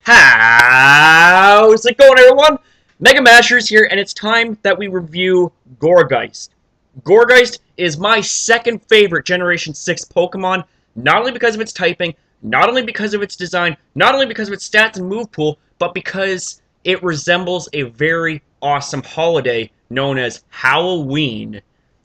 How's it going, everyone? Mega Mashers here, and it's time that we review Gourgeist. Gourgeist is my second favorite Generation 6 Pokemon, not only because of its typing, not only because of its design, not only because of its stats and move pool, but because it resembles a very awesome holiday known as Halloween.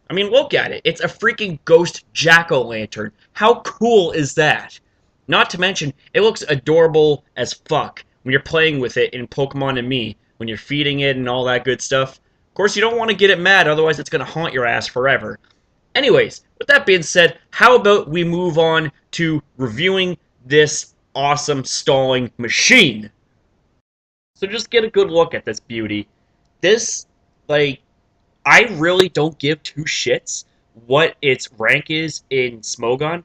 I mean, look at it. It's a freaking ghost jack-o'-lantern. How cool is that? Not to mention, it looks adorable as fuck when you're playing with it in Pokemon and Me, when you're feeding it and all that good stuff. Of course, you don't want to get it mad, otherwise it's going to haunt your ass forever. Anyways, with that being said, how about we move on to reviewing this awesome stalling machine? So just get a good look at this beauty. This, like, I really don't give two shits what its rank is in Smogon.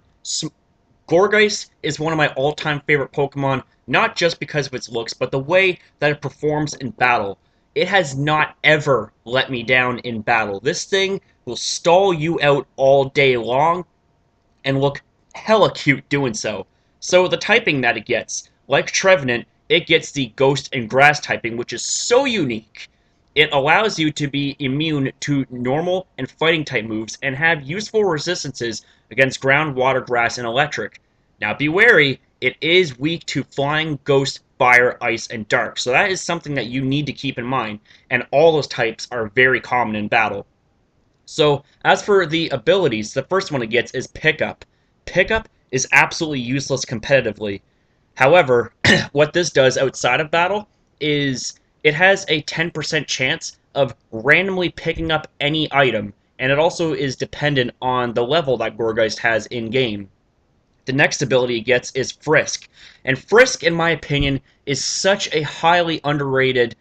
Gourgeist is one of my all-time favorite Pokemon, not just because of its looks, but the way that it performs in battle. It has not ever let me down in battle. This thing will stall you out all day long and look hella cute doing so. So the typing that it gets, like Trevenant, it gets the Ghost and Grass typing, which is so unique. It allows you to be immune to normal and fighting type moves and have useful resistances against ground, water, grass, and electric. Now be wary, it is weak to flying, ghost, fire, ice, and dark, so that is something that you need to keep in mind, and all those types are very common in battle. So, as for the abilities, the first one it gets is Pickup. Pickup is absolutely useless competitively. However, what this does outside of battle is it has a 10% chance of randomly picking up any item, and it also is dependent on the level that Gourgeist has in-game. The next ability it gets is Frisk, and Frisk, in my opinion, is such a highly underrated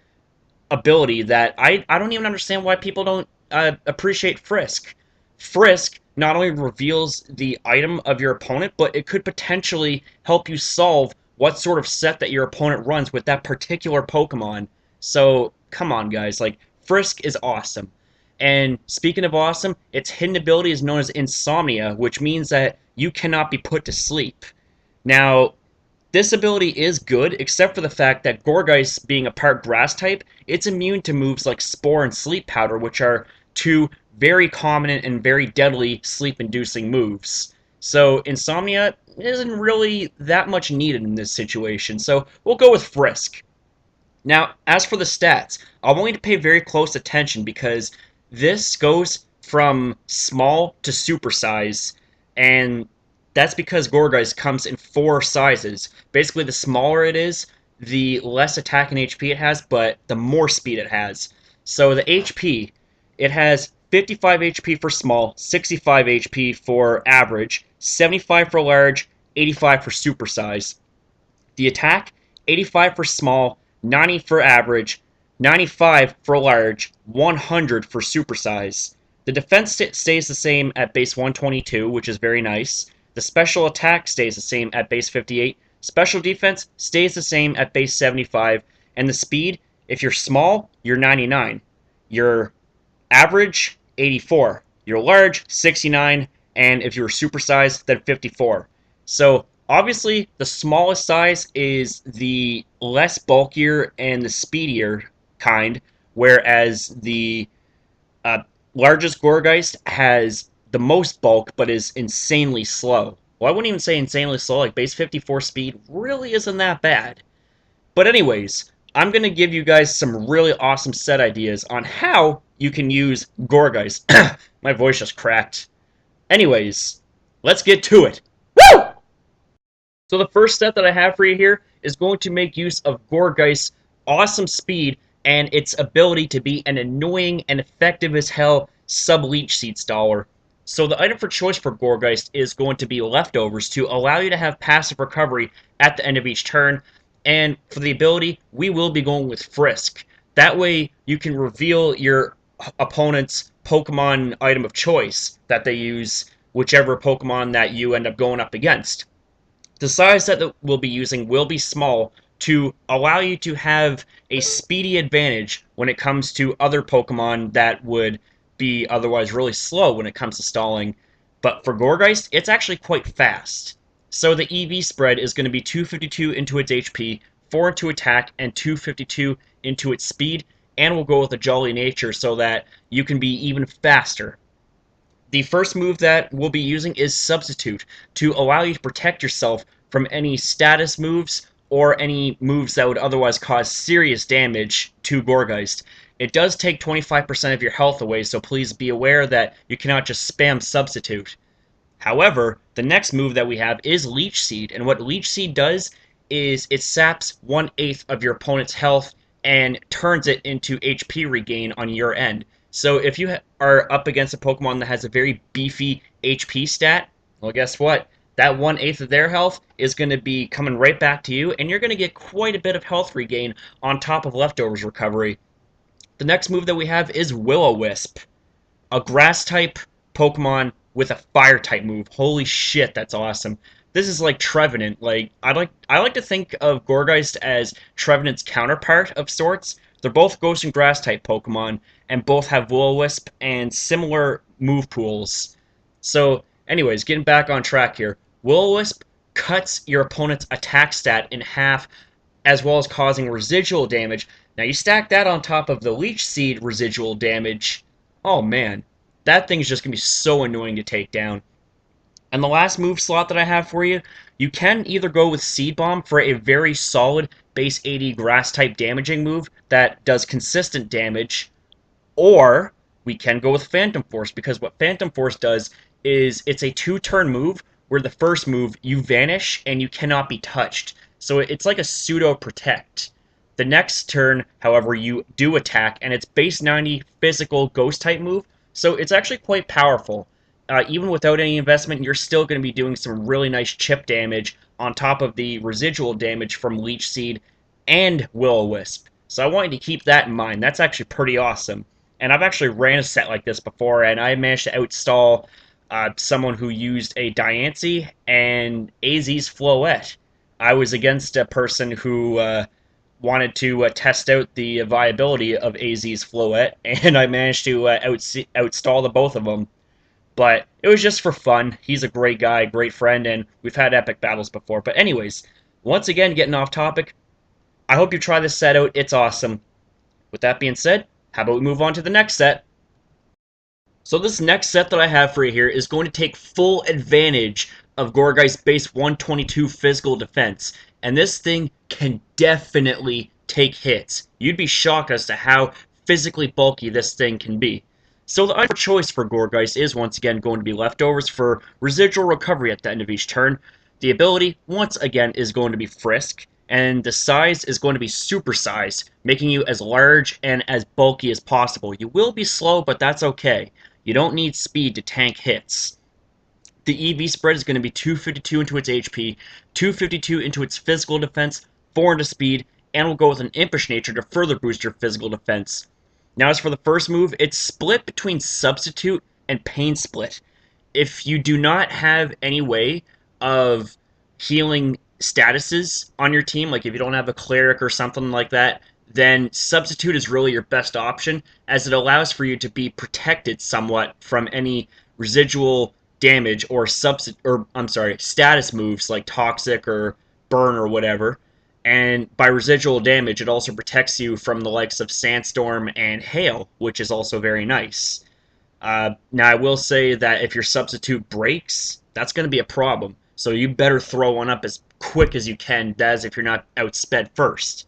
ability that I don't even understand why people don't appreciate Frisk. Frisk not only reveals the item of your opponent, but it could potentially help you solve what sort of set that your opponent runs with that particular Pokemon. So, come on, guys. Like, Frisk is awesome. And speaking of awesome, its hidden ability is known as Insomnia, which means that you cannot be put to sleep. Now, this ability is good, except for the fact that Gourgeist, being a part grass type, it's immune to moves like Spore and Sleep Powder, which are two very common and very deadly sleep-inducing moves. So Insomnia isn't really that much needed in this situation, so we'll go with Frisk. Now, as for the stats, I want you to pay very close attention because this goes from small to super size, and that's because Gourgeist comes in 4 sizes. Basically, the smaller it is, the less attack and HP it has, but the more speed it has. So the HP, it has 55 HP for small, 65 HP for average, 75 for large, 85 for super size. The attack, 85 for small, 90 for average, 95 for large, 100 for supersize. The defense stays the same at base 122, which is very nice. The special attack stays the same at base 58. Special defense stays the same at base 75. And the speed, if you're small, you're 99. Your average, 84. Your large, 69. And if you're supersized, then 54. So obviously, the smallest size is the less bulkier and the speedier kind, whereas the largest Gourgeist has the most bulk but is insanely slow. Well, I wouldn't even say insanely slow, like base 54 speed really isn't that bad. But anyways, I'm going to give you guys some really awesome set ideas on how you can use Gourgeist. My voice just cracked. Anyways, let's get to it. Woo! So the first set that I have for you here is going to make use of Gourgeist's awesome speed and its ability to be an annoying and effective as hell sub-leech seed staller. So the item for choice for Gourgeist is going to be Leftovers to allow you to have passive recovery at the end of each turn. And for the ability, we will be going with Frisk. That way you can reveal your opponent's Pokemon item of choice that they use, whichever Pokemon that you end up going up against. The size that we'll be using will be small to allow you to have a speedy advantage when it comes to other Pokemon that would be otherwise really slow when it comes to stalling. But for Gourgeist, it's actually quite fast. So the EV spread is going to be 252 into its HP, 4 into attack, and 252 into its speed, and we'll go with a jolly nature so that you can be even faster. The first move that we'll be using is Substitute, to allow you to protect yourself from any status moves or any moves that would otherwise cause serious damage to Gourgeist. It does take 25% of your health away, so please be aware that you cannot just spam Substitute. However, the next move that we have is Leech Seed, and what Leech Seed does is it saps 1/8 of your opponent's health and turns it into HP regain on your end. So if you are up against a Pokemon that has a very beefy HP stat, well, guess what? That 1/8 of their health is going to be coming right back to you, and you're going to get quite a bit of health regain on top of Leftovers recovery. The next move that we have is Will-O-Wisp, a Grass-type Pokemon with a Fire-type move. Holy shit, that's awesome. This is like Trevenant. Like I like to think of Gourgeist as Trevenant's counterpart of sorts. They're both Ghost and Grass type Pokemon, and both have Will-O-Wisp and similar move pools. So, anyways, getting back on track here. Will-O-Wisp cuts your opponent's attack stat in half, as well as causing residual damage. Now, you stack that on top of the Leech Seed residual damage. Oh, man. That thing's just going to be so annoying to take down. And the last move slot that I have for you, you can either go with Seed Bomb for a very solid base 80 Grass-type damaging move that does consistent damage, or we can go with Phantom Force, because what Phantom Force does is it's a 2-turn move where the first move you vanish and you cannot be touched. So it's like a pseudo-protect. The next turn, however, you do attack, and it's base 90 physical Ghost-type move, so it's actually quite powerful. Even without any investment, you're still going to be doing some really nice chip damage on top of the residual damage from Leech Seed and Will-O-Wisp. So I want you to keep that in mind. That's actually pretty awesome. And I've actually ran a set like this before, and I managed to outstall someone who used a Diancie and AZ's Floette. I was against a person who wanted to test out the viability of AZ's Floette, and I managed to outstall the both of them. But it was just for fun. He's a great guy, great friend, and we've had epic battles before. But anyways, once again, getting off topic, I hope you try this set out. It's awesome. With that being said, how about we move on to the next set? So this next set that I have for you here is going to take full advantage of Gourgeist's base 122 physical defense. And this thing can definitely take hits. You'd be shocked as to how physically bulky this thing can be. So the other choice for Gourgeist is once again going to be Leftovers for residual recovery at the end of each turn. The ability, once again, is going to be Frisk, and the size is going to be supersized, making you as large and as bulky as possible. You will be slow, but that's okay. You don't need speed to tank hits. The EV spread is going to be 252 into its HP, 252 into its physical defense, 4 into speed, and we'll go with an Impish Nature to further boost your physical defense. Now, as for the first move, it's split between Substitute and Pain Split. If you do not have any way of healing statuses on your team, like if you don't have a Cleric or something like that, then Substitute is really your best option, as it allows for you to be protected somewhat from any residual damage or status moves like Toxic or Burn or whatever. And by residual damage, it also protects you from the likes of Sandstorm and Hail, which is also very nice. Now, I will say that if your Substitute breaks, that's going to be a problem. So you better throw one up as quick as you can, that is if you're not outsped first.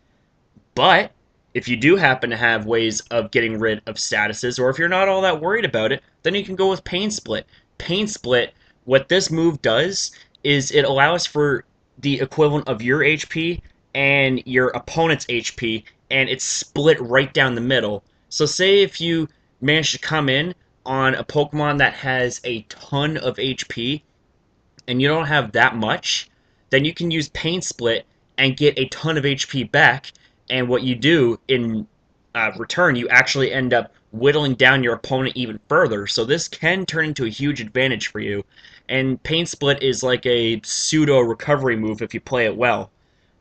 But if you do happen to have ways of getting rid of statuses, or if you're not all that worried about it, then you can go with Pain Split. Pain Split, what this move does is it allows for the equivalent of your HP and your opponent's HP, and it's split right down the middle. So say if you manage to come in on a Pokemon that has a ton of HP, and you don't have that much, then you can use Pain Split and get a ton of HP back, and what you do in return, you actually end up whittling down your opponent even further. So this can turn into a huge advantage for you, and Pain Split is like a pseudo recovery move if you play it well.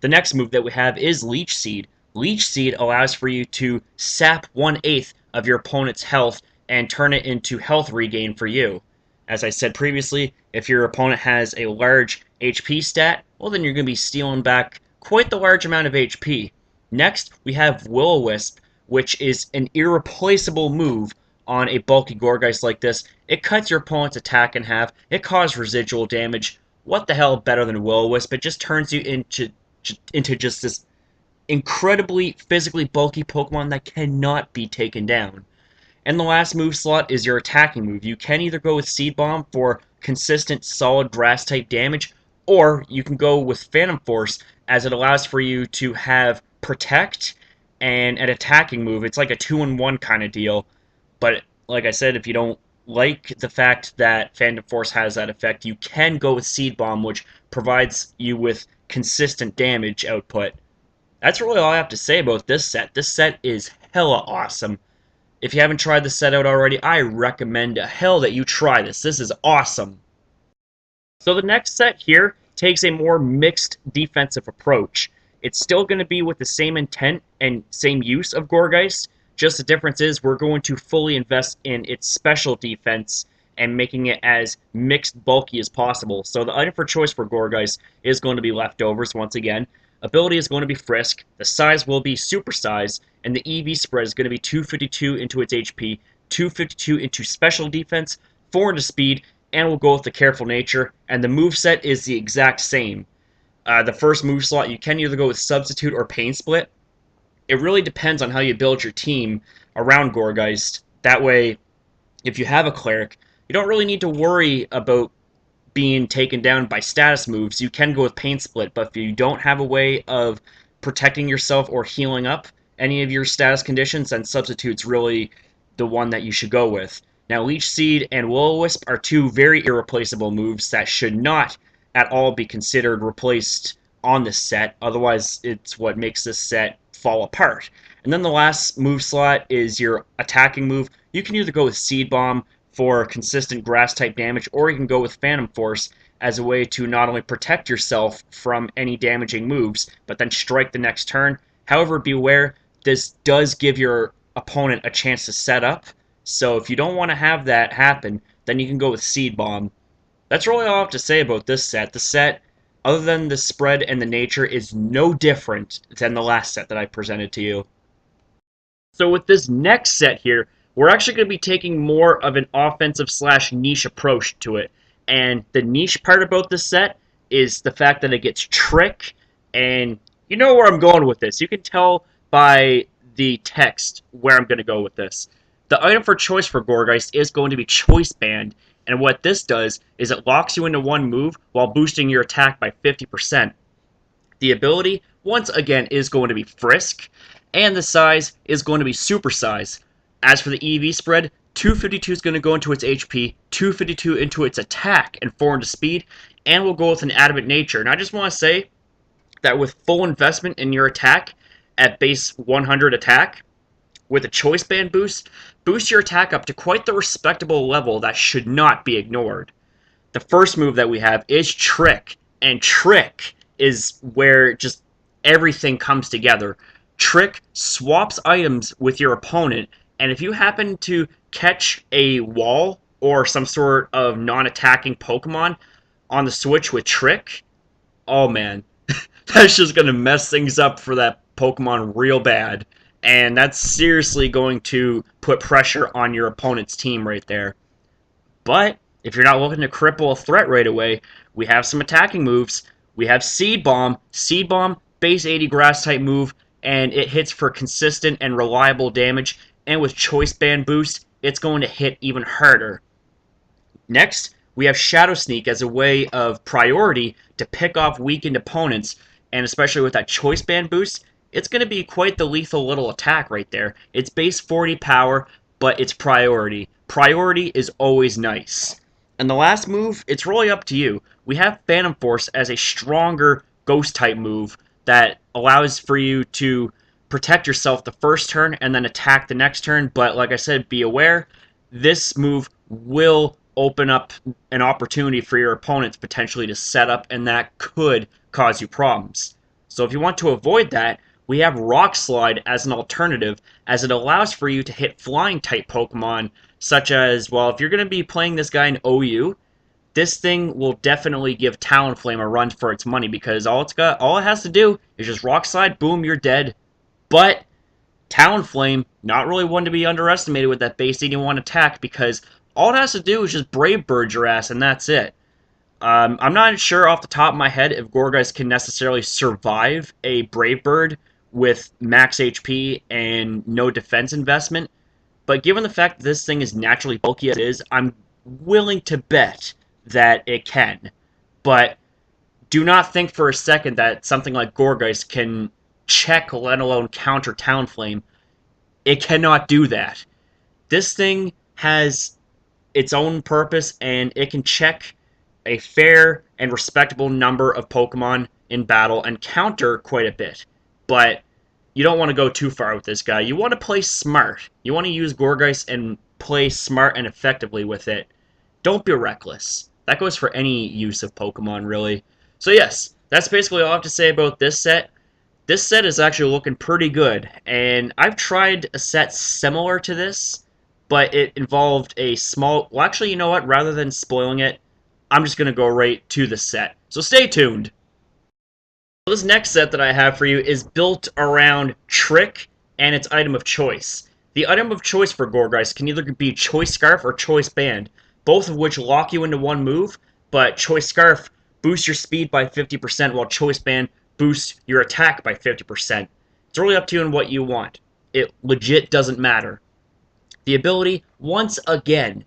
The next move that we have is Leech Seed. Leech Seed allows for you to sap 1/8 of your opponent's health and turn it into health regain for you. As I said previously, if your opponent has a large HP stat, well then you're going to be stealing back quite the large amount of HP. Next, we have Will-O-Wisp, which is an irreplaceable move on a bulky Gourgeist like this. It cuts your opponent's attack in half. It causes residual damage. What the hell better than Will-O-Wisp? It just turns you into just this incredibly physically bulky Pokemon that cannot be taken down. And the last move slot is your attacking move. You can either go with Seed Bomb for consistent, solid grass-type damage, or you can go with Phantom Force, as it allows for you to have Protect and an attacking move. It's like a 2-in-1 kind of deal. But, like I said, if you don't like the fact that Phantom Force has that effect, you can go with Seed Bomb, which provides you with consistent damage output. That's really all I have to say about this set. This set is hella awesome. If you haven't tried this set out already, I recommend to hell that you try this. This is awesome. So the next set here takes a more mixed defensive approach. It's still going to be with the same intent and same use of Gourgeist, just the difference is we're going to fully invest in its special defense and making it as mixed bulky as possible. So the item for choice for Gourgeist is going to be Leftovers once again. Ability is going to be Frisk, the size will be Super Size, and the EV spread is going to be 252 into its HP, 252 into Special Defense, 4 into Speed, and we'll go with the Careful Nature, and the moveset is the exact same. The first move slot, you can either go with Substitute or Pain Split. It really depends on how you build your team around Gourgeist. That way, if you have a Cleric, you don't really need to worry about being taken down by status moves. You can go with Pain Split, but if you don't have a way of protecting yourself or healing up any of your status conditions, then Substitute's really the one that you should go with. Now, Leech Seed and Will-O-Wisp are two very irreplaceable moves that should not at all be considered replaced on this set, otherwise it's what makes this set fall apart. And then the last move slot is your attacking move. You can either go with Seed Bomb for consistent grass-type damage, or you can go with Phantom Force as a way to not only protect yourself from any damaging moves, but then strike the next turn. However, beware, this does give your opponent a chance to set up, so if you don't want to have that happen, then you can go with Seed Bomb. That's really all I have to say about this set. The set, other than the spread and the nature, is no different than the last set that I presented to you. So with this next set here, we're actually going to be taking more of an offensive/niche approach to it. And the niche part about this set is the fact that it gets Trick, and you know where I'm going with this. You can tell by the text where I'm going to go with this. The item for choice for Gourgeist is going to be Choice Band, and what this does is it locks you into one move while boosting your attack by 50%. The ability, once again, is going to be Frisk, and the size is going to be Super Size. As for the EV spread, 252 is going to go into its HP, 252 into its attack, and 4 into speed, and we'll go with an Adamant Nature. And I just want to say that with full investment in your attack at base 100 attack, with a Choice Band boost your attack up to quite the respectable level that should not be ignored. The first move that we have is Trick, and Trick is where just everything comes together. Trick swaps items with your opponent, and if you happen to catch a wall or some sort of non-attacking Pokemon on the switch with Trick, oh man, that's just going to mess things up for that Pokemon real bad. And that's seriously going to put pressure on your opponent's team right there. But if you're not looking to cripple a threat right away, we have some attacking moves. We have Seed Bomb. Seed Bomb, base 80 grass type move, and it hits for consistent and reliable damage. And with Choice Band boost, it's going to hit even harder. Next, we have Shadow Sneak as a way of priority to pick off weakened opponents, and especially with that Choice Band boost, it's going to be quite the lethal little attack right there. It's base 40 power, but it's priority. Priority is always nice. And the last move, it's really up to you. We have Phantom Force as a stronger ghost-type move that allows for you to protect yourself the first turn and then attack the next turn, but like I said, be aware, this move will open up an opportunity for your opponents potentially to set up, and that could cause you problems. So if you want to avoid that, we have Rock Slide as an alternative, as it allows for you to hit flying type Pokemon, such as, well, if you're going to be playing this guy in OU, this thing will definitely give Talonflame a run for its money because all it has to do is just Rock Slide, boom, you're dead. But Talonflame, not really one to be underestimated with that base 81 attack because all it has to do is just Brave Bird your ass and that's it. I'm not sure off the top of my head if Gourgeist can necessarily survive a Brave Bird with max HP and no defense investment, but given the fact that this thing is naturally bulky as it is, I'm willing to bet that it can. But do not think for a second that something like Gourgeist can check, let alone counter Talonflame. It cannot do that. This thing has its own purpose, and it can check a fair and respectable number of Pokemon in battle and counter quite a bit. But you don't want to go too far with this guy. You want to play smart. You want to use Gourgeist and play smart and effectively with it. Don't be reckless. That goes for any use of Pokemon, really. So yes, that's basically all I have to say about this set. This set is actually looking pretty good, and I've tried a set similar to this, but it involved a small... Well, actually, you know what? Rather than spoiling it, I'm just going to go right to the set. So stay tuned. This next set that I have for you is built around Trick and its item of choice. The item of choice for Gourgeist can either be Choice Scarf or Choice Band, both of which lock you into one move, but Choice Scarf boosts your speed by 50%, while Choice Band boosts your attack by 50%. It's really up to you and what you want. It legit doesn't matter. The ability, once again,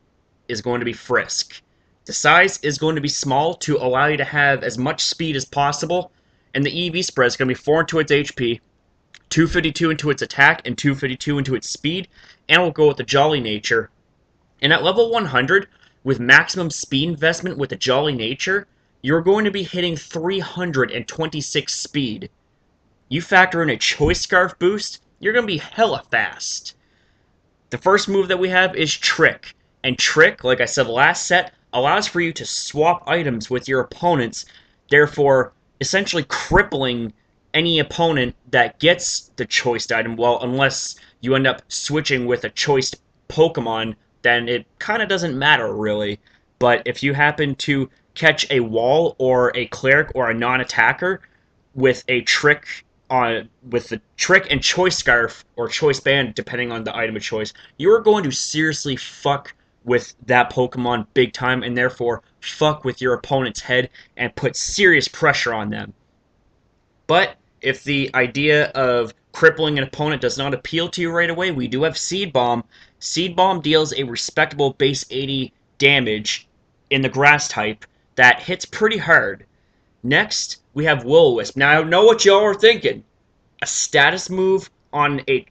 is going to be Frisk. The size is going to be small to allow you to have as much speed as possible, and the EV spread is going to be 4 into its HP, 252 into its attack, and 252 into its speed, and we'll go with the Jolly Nature. And at level 100, with maximum speed investment with the Jolly Nature, you're going to be hitting 326 speed. You factor in a Choice Scarf boost, you're going to be hella fast. The first move that we have is Trick, and Trick, like I said last set, allows for you to swap items with your opponents, therefore essentially crippling any opponent that gets the choiced item. Well, unless you end up switching with a choiced Pokemon, then it kind of doesn't matter, really. But if you happen to catch a Wall or a Cleric or a non-attacker with a Trick with the Trick and Choice Scarf or Choice Band, depending on the item of choice, you're going to seriously fuck with that Pokemon big time, and therefore fuck with your opponent's head and put serious pressure on them. But if the idea of crippling an opponent does not appeal to you right away, we do have Seed Bomb. Seed Bomb deals a respectable base 80 damage in the Grass type that hits pretty hard. Next, we have Will-O-Wisp. Now, I know what y'all are thinking. A status move on a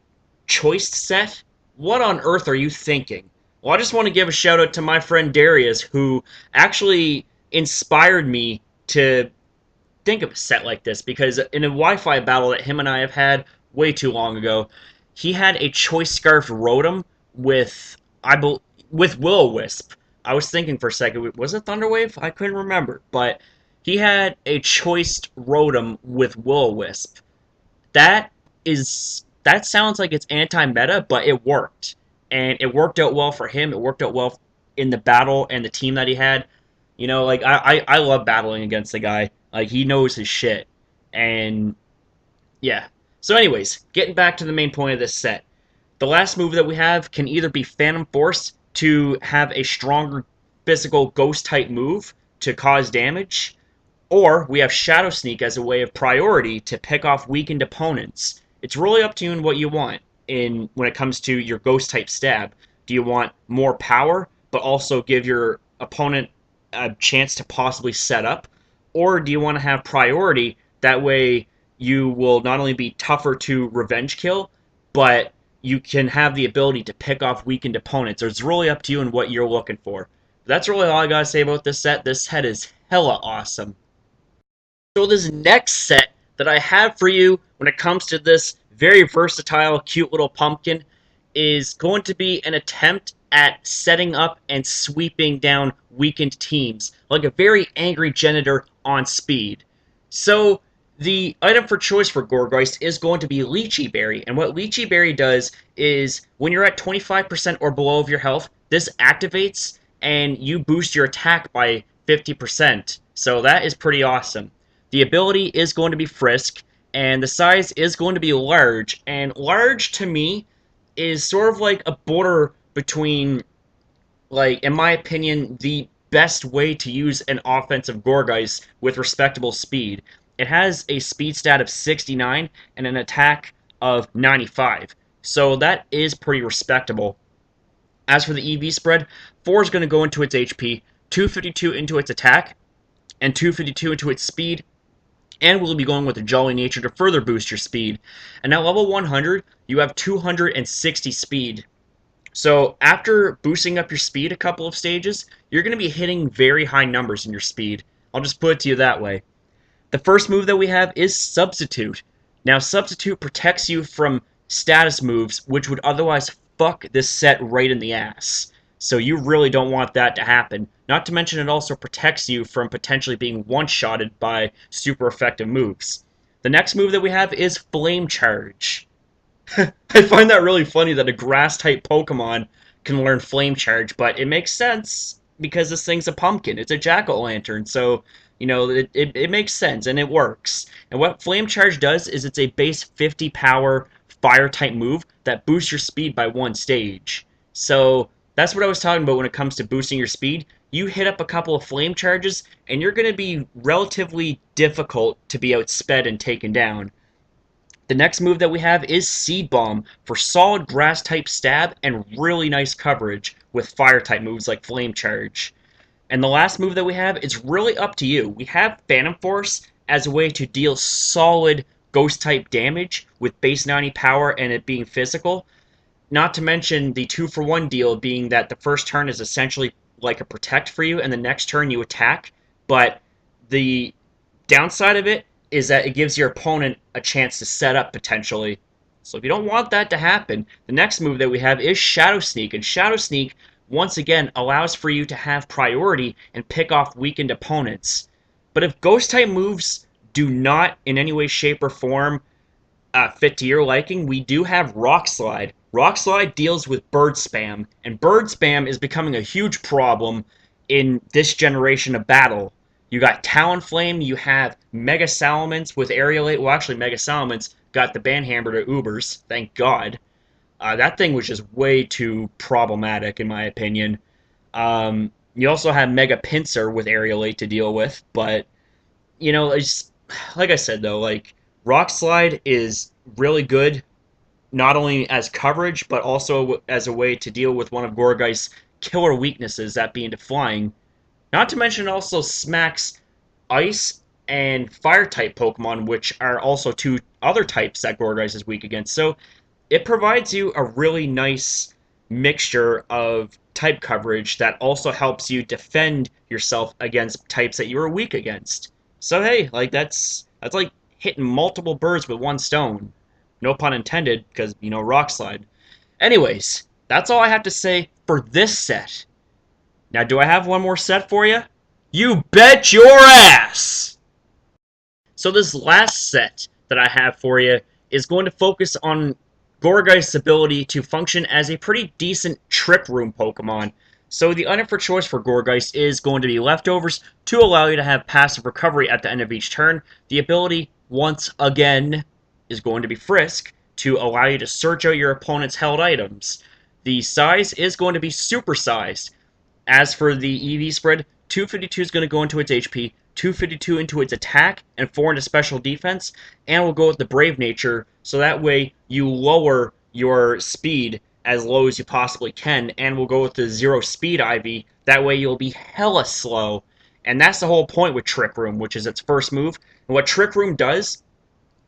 choiced set? What on earth are you thinking? Well, I just want to give a shout out to my friend Darius, who actually inspired me to think of a set like this, because in a Wi-Fi battle that him and I have had way too long ago, he had a Choice Scarf Rotom with Will-O-Wisp. I was thinking for a second, was it Thunderwave? I couldn't remember, but he had a choiced Rotom with Will-O-Wisp. That sounds like it's anti-meta, but it worked. And it worked out well for him. It worked out well in the battle and the team that he had. You know, like, I love battling against the guy. Like, he knows his shit. And, yeah. So anyways, getting back to the main point of this set. The last move that we have can either be Phantom Force to have a stronger physical Ghost-type move to cause damage, or we have Shadow Sneak as a way of priority to pick off weakened opponents. It's really up to you and what you want when it comes to your Ghost-type stab. Do you want more power, but also give your opponent a chance to possibly set up? Or do you want to have priority? That way you will not only be tougher to revenge kill, but you can have the ability to pick off weakened opponents. It's really up to you and what you're looking for. That's really all I gotta say about this set. This set is hella awesome. So this next set that I have for you when it comes to this very versatile, cute little pumpkin is going to be an attempt at setting up and sweeping down weakened teams, like a very angry Genitor on speed. So the item for choice for Gourgeist is going to be Lychee Berry, and what Lychee Berry does is, when you're at 25% or below of your health, this activates, and you boost your attack by 50%. So that is pretty awesome. The ability is going to be Frisk, and the size is going to be large. And large, to me, is sort of like a border between, like, in my opinion, the best way to use an offensive Gourgeist with respectable speed. It has a speed stat of 69 and an attack of 95. So that is pretty respectable. As for the EV spread, 4 is going to go into its HP, 252 into its attack, and 252 into its speed, and we'll be going with a Jolly Nature to further boost your speed. And at level 100, you have 260 speed. So after boosting up your speed a couple of stages, you're going to be hitting very high numbers in your speed. I'll just put it to you that way. The first move that we have is Substitute. Now, Substitute protects you from status moves, which would otherwise fuck this set right in the ass. So you really don't want that to happen. Not to mention it also protects you from potentially being one-shotted by super effective moves. The next move that we have is Flame Charge. I find that really funny that a grass-type Pokemon can learn Flame Charge, but it makes sense because this thing's a pumpkin. It's a jack-o'-lantern, so, you know, it makes sense, and it works. And what Flame Charge does is it's a base 50 power fire-type move that boosts your speed by one stage. So that's what I was talking about when it comes to boosting your speed. You hit up a couple of Flame Charges, and you're going to be relatively difficult to be outsped and taken down. The next move that we have is Seed Bomb for solid grass-type stab and really nice coverage with fire-type moves like Flame Charge. And the last move that we have is really up to you. We have Phantom Force as a way to deal solid Ghost-type damage with base 90 power and it being physical. Not to mention the 2-for-1 deal being that the first turn is essentially like a protect for you and the next turn you attack. But the downside of it is that it gives your opponent a chance to set up potentially. So if you don't want that to happen, the next move that we have is Shadow Sneak. And Shadow Sneak, once again, allows for you to have priority and pick off weakened opponents. But if Ghost-type moves do not in any way, shape, or form fit to your liking, we do have Rock Slide. Rock Slide deals with Bird Spam, and Bird Spam is becoming a huge problem in this generation of battle. You got Talonflame, you have Mega Salamence with Aerialate. Well, actually, Mega Salamence got the Banhammer to Ubers, thank God. That thing was just way too problematic, in my opinion. You also have Mega Pinsir with Aerialate to deal with, but, you know, it's, like I said, though, like, Rock Slide is really good, not only as coverage, but also as a way to deal with one of Gourgeist's killer weaknesses, that being to flying. Not to mention it also smacks Ice and Fire-type Pokemon, which are also two other types that Gourgeist is weak against. So it provides you a really nice mixture of type coverage that also helps you defend yourself against types that you are weak against. So hey, like that's like hitting multiple birds with one stone. No pun intended, because, you know, Rock Slide. Anyways, that's all I have to say for this set. Now, do I have one more set for you? You bet your ass! So this last set that I have for you is going to focus on Gourgeist's ability to function as a pretty decent Trick Room Pokemon. So the item for choice for Gourgeist is going to be Leftovers to allow you to have passive recovery at the end of each turn. The ability, once again, is going to be Frisk to allow you to search out your opponent's held items. The size is going to be supersized. As for the EV spread, 252 is going to go into its HP, 252 into its attack, and 4 into special defense, and we'll go with the Brave Nature, so that way you lower your speed as low as you possibly can, and we'll go with the 0 speed IV, that way you'll be hella slow. And that's the whole point with Trick Room, which is its first move. And what Trick Room does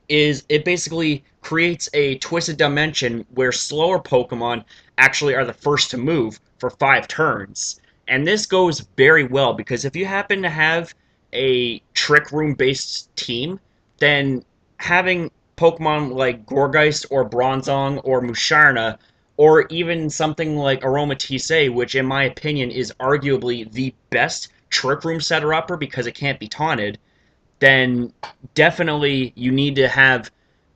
is it basically creates a twisted dimension where slower Pokemon actually are the first to move for 5 turns. And this goes very well, because if you happen to have a Trick Room-based team, then having Pokemon like Gourgeist or Bronzong or Musharna, or even something like Aromatisse, which in my opinion is arguably the best Trick Room setter-upper because it can't be taunted, then definitely you need to have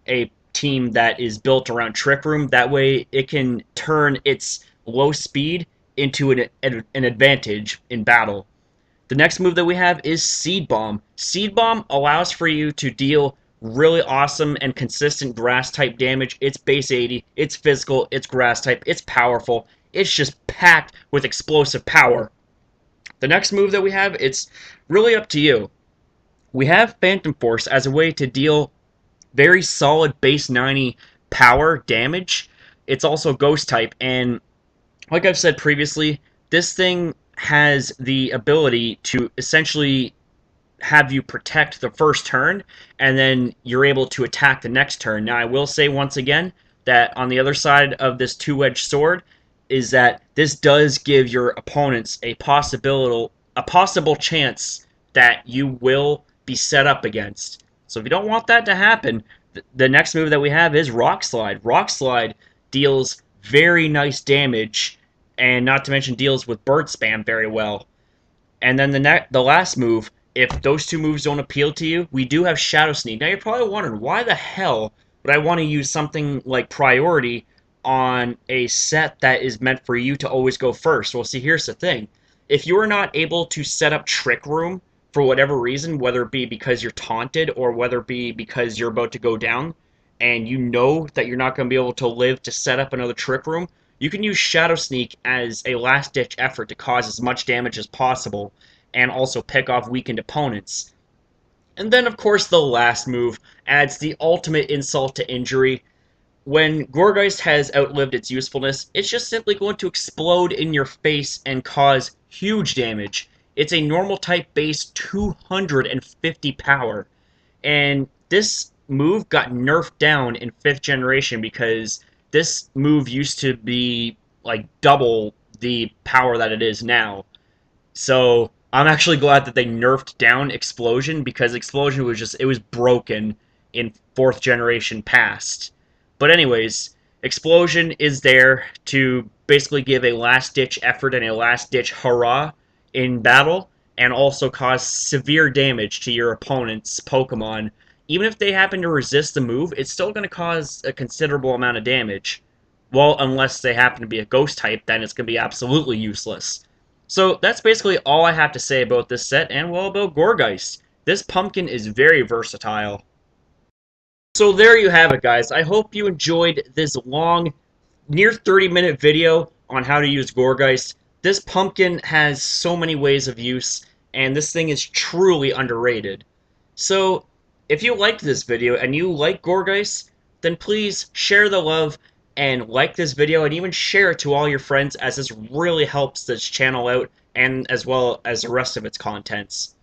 a team that is built around Trick Room. That way it can turn its low speed into an advantage in battle. The next move that we have is Seed Bomb. Seed Bomb allows for you to deal really awesome and consistent grass type damage. It's base 80, it's physical, it's grass type, it's powerful. It's just packed with explosive power. The next move that we have, it's really up to you. We have Phantom Force as a way to deal very solid base 90 power damage. It's also ghost type, and like I've said previously, this thing has the ability to essentially have you protect the first turn, and then you're able to attack the next turn. Now, I will say once again that on the other side of this two-edged sword is that this does give your opponents a possible chance that you will be set up against. So if you don't want that to happen, the next move that we have is Rock Slide. Rock Slide deals very nice damage, and not to mention deals with bird spam very well. And then the last move, if those two moves don't appeal to you, we do have Shadow Sneak. Now you're probably wondering, why the hell would I want to use something like Priority on a set that is meant for you to always go first? Well, see, here's the thing. If you are not able to set up Trick Room for whatever reason, whether it be because you're taunted or whether it be because you're about to go down, and you know that you're not going to be able to live to set up another Trick Room, you can use Shadow Sneak as a last-ditch effort to cause as much damage as possible, and also pick off weakened opponents. And then, of course, the last move adds the ultimate insult to injury. When Gourgeist has outlived its usefulness, it's just simply going to explode in your face and cause huge damage. It's a normal type base 250 power, and this move got nerfed down in 5th generation because this move used to be like double the power that it is now. So I'm actually glad that they nerfed down Explosion, because Explosion was just, it was broken in 4th generation past. But anyways, Explosion is there to basically give a last-ditch effort and a last-ditch hurrah in battle, and also cause severe damage to your opponent's Pokemon. Even if they happen to resist the move, it's still going to cause a considerable amount of damage. Well, unless they happen to be a ghost type, then it's going to be absolutely useless. So that's basically all I have to say about this set, and well, about Gourgeist. This pumpkin is very versatile. So there you have it, guys. I hope you enjoyed this long, near 30-minute video on how to use Gourgeist. This pumpkin has so many ways of use, and this thing is truly underrated. So, if you liked this video and you like Gourgeist, then please share the love and like this video, and even share it to all your friends, as this really helps this channel out, and as well as the rest of its contents.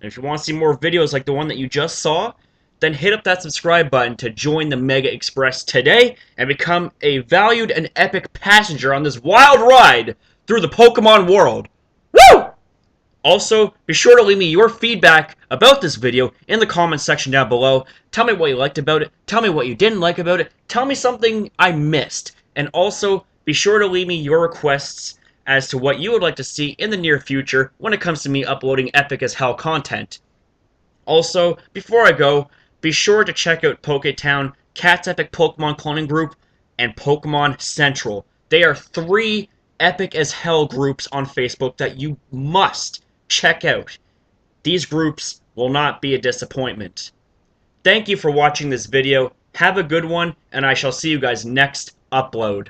And if you want to see more videos like the one that you just saw, then hit up that subscribe button to join the Mega Express today and become a valued and epic passenger on this wild ride through the Pokemon world. Woo! Also, be sure to leave me your feedback about this video in the comments section down below. Tell me what you liked about it, tell me what you didn't like about it, tell me something I missed, and also be sure to leave me your requests as to what you would like to see in the near future when it comes to me uploading epic as hell content. Also, before I go, be sure to check out Poketown, Cat's Epic Pokemon Cloning Group, and Pokemon Central. They are 3 epic as hell groups on Facebook that you must check out. These groups will not be a disappointment. Thank you for watching this video. Have a good one, and I shall see you guys next upload.